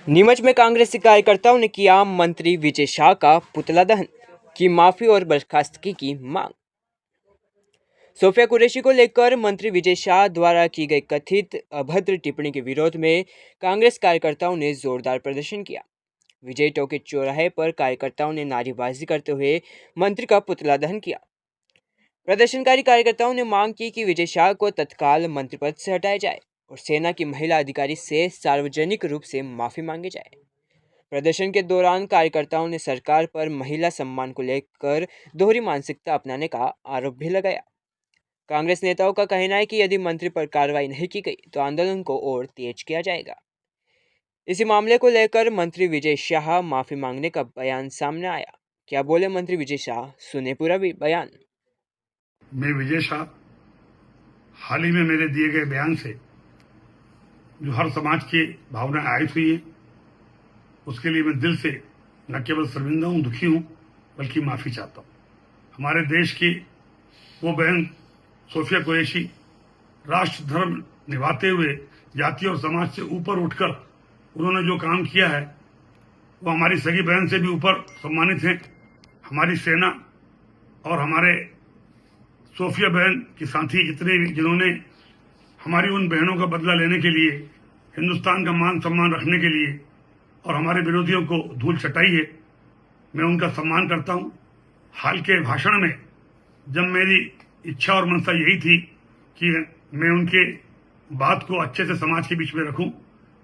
नीमच में कांग्रेसी कार्यकर्ताओं ने किया मंत्री विजय शाह का पुतला दहन, की माफी और बर्खास्तगी की मांग। सोफिया कुरैशी को लेकर मंत्री विजय शाह द्वारा की गई कथित अभद्र टिप्पणी के विरोध में कांग्रेस कार्यकर्ताओं ने जोरदार प्रदर्शन किया। विजय टोके चौराहे पर कार्यकर्ताओं ने नारेबाजी करते हुए मंत्री का पुतला दहन किया। प्रदर्शनकारी कार्यकर्ताओं ने मांग की कि विजय शाह को तत्काल मंत्री पद से हटाया जाए और सेना की महिला अधिकारी से सार्वजनिक रूप से माफी मांगी जाए। प्रदर्शन के दौरान कार्यकर्ताओं ने सरकार पर महिला सम्मान को लेकर दोहरी मानसिकता अपनाने का आरोप भी लगाया। कांग्रेस नेताओं का कहना है कि यदि मंत्री पर कार्रवाई नहीं की गई तो आंदोलन को और तेज किया जाएगा। इसी मामले को लेकर मंत्री विजय शाह माफी मांगने का बयान सामने आया। क्या बोले मंत्री विजय शाह, सुने पूरा बयान। मैं विजय शाह हाल ही में मेरे दिए गए बयान से जो हर समाज की भावनाएं आयत हुई है, उसके लिए मैं दिल से न केवल शर्मिंदा हूं, दुखी हूं, बल्कि माफी चाहता हूं। हमारे देश की वो बहन सोफिया कुरैशी राष्ट्र धर्म निभाते हुए जाति और समाज से ऊपर उठकर उन्होंने जो काम किया है वो हमारी सगी बहन से भी ऊपर सम्मानित हैं। हमारी सेना और हमारे सोफिया बहन की साथी जितने भी जिन्होंने हमारी उन बहनों का बदला लेने के लिए, हिंदुस्तान का मान सम्मान रखने के लिए और हमारे विरोधियों को धूल चटाई है, मैं उनका सम्मान करता हूं। हाल के भाषण में जब मेरी इच्छा और मनसा यही थी कि मैं उनके बात को अच्छे से समाज के बीच में रखूं,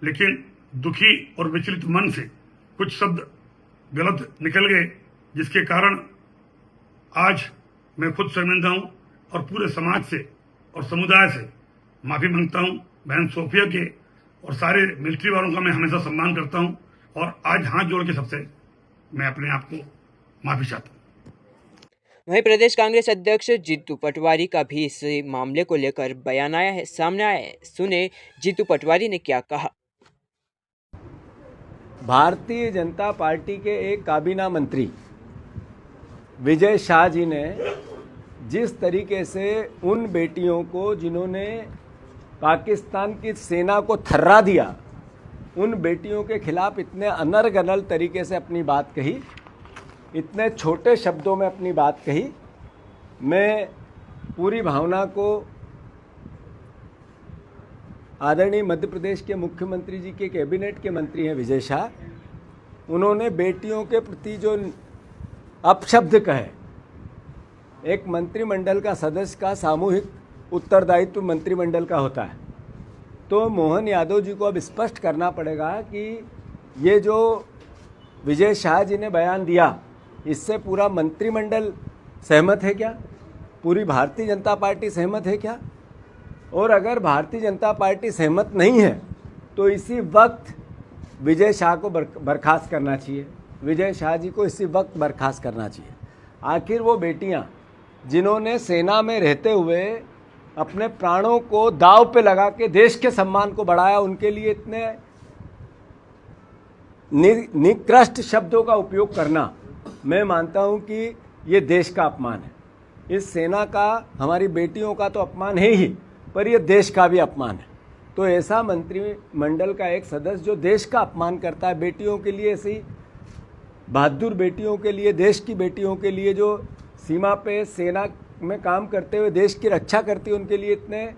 लेकिन दुखी और विचलित मन से कुछ शब्द गलत निकल गए, जिसके कारण आज मैं खुद शर्मिंदा हूं और पूरे समाज से और समुदाय से माफी मांगता हूं। बहन सोफिया के और सारे मिलिट्री वालों का मैं हमेशा सम्मान करता हूं और आज हाथ जोड़ के सबसे मैं अपने आप को माफी चाहता हूं। वहीं प्रदेश कांग्रेस अध्यक्ष जीतू पटवारी का भी इस मामले को लेकर बयान सामने आया है। सुने जीतू पटवारी ने क्या कहा। भारतीय जनता पार्टी के एक काबीना मंत्री विजय शाह जी ने जिस तरीके से उन बेटियों को जिन्होंने पाकिस्तान की सेना को थर्रा दिया, उन बेटियों के खिलाफ इतने अनर्गल तरीके से अपनी बात कही, इतने छोटे शब्दों में अपनी बात कही, मैं पूरी भावना को आदरणीय मध्य प्रदेश के मुख्यमंत्री जी के कैबिनेट के मंत्री हैं विजय शाह, उन्होंने बेटियों के प्रति जो अपशब्द कहे, एक मंत्रिमंडल का सदस्य का सामूहिक उत्तरदायित्व मंत्रिमंडल का होता है, तो मोहन यादव जी को अब स्पष्ट करना पड़ेगा कि ये जो विजय शाह जी ने बयान दिया, इससे पूरा मंत्रिमंडल सहमत है क्या? पूरी भारतीय जनता पार्टी सहमत है क्या? और अगर भारतीय जनता पार्टी सहमत नहीं है तो इसी वक्त विजय शाह को बर्खास्त करना चाहिए। विजय शाह जी को इसी वक्त बर्खास्त करना चाहिए। आखिर वो बेटियां जिन्होंने सेना में रहते हुए अपने प्राणों को दांव पे लगा के देश के सम्मान को बढ़ाया, उनके लिए इतने निकृष्ट शब्दों का उपयोग करना, मैं मानता हूं कि ये देश का अपमान है। इस सेना का, हमारी बेटियों का तो अपमान है ही, पर यह देश का भी अपमान है। तो ऐसा मंत्रिमंडल का एक सदस्य जो देश का अपमान करता है, बेटियों के लिए, ऐसी बहादुर बेटियों के लिए, देश की बेटियों के लिए जो सीमा पे सेना में काम करते हुए देश की रक्षा करती है, उनके लिए इतने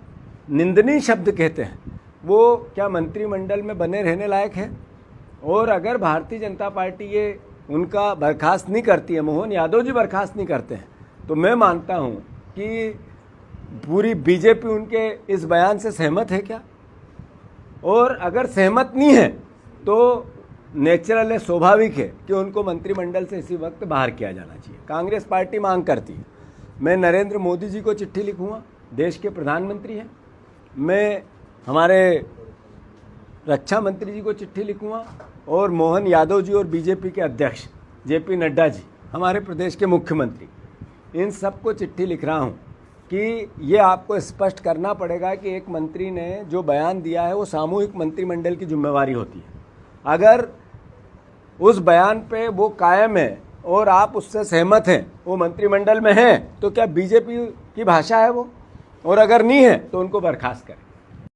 निंदनीय शब्द कहते हैं, वो क्या मंत्रिमंडल में बने रहने लायक है? और अगर भारतीय जनता पार्टी ये उनका बर्खास्त नहीं करती है, मोहन यादव जी बर्खास्त नहीं करते हैं, तो मैं मानता हूं कि पूरी बीजेपी उनके इस बयान से सहमत है क्या? और अगर सहमत नहीं है तो नेचुरल है, स्वाभाविक है कि उनको मंत्रिमंडल से इसी वक्त बाहर किया जाना चाहिए। कांग्रेस पार्टी मांग करती है, मैं नरेंद्र मोदी जी को चिट्ठी लिखूंगा, देश के प्रधानमंत्री हैं, मैं हमारे रक्षा मंत्री जी को चिट्ठी लिखूंगा और मोहन यादव जी और बीजेपी के अध्यक्ष जेपी नड्डा जी, हमारे प्रदेश के मुख्यमंत्री, इन सबको चिट्ठी लिख रहा हूं कि ये आपको स्पष्ट करना पड़ेगा कि एक मंत्री ने जो बयान दिया है वो सामूहिक मंत्रिमंडल की जिम्मेवारी होती है। अगर उस बयान पे वो कायम है और आप उससे सहमत हैं, वो मंत्रिमंडल में हैं, तो क्या बीजेपी की भाषा है वो? और अगर नहीं है तो उनको बर्खास्त करें।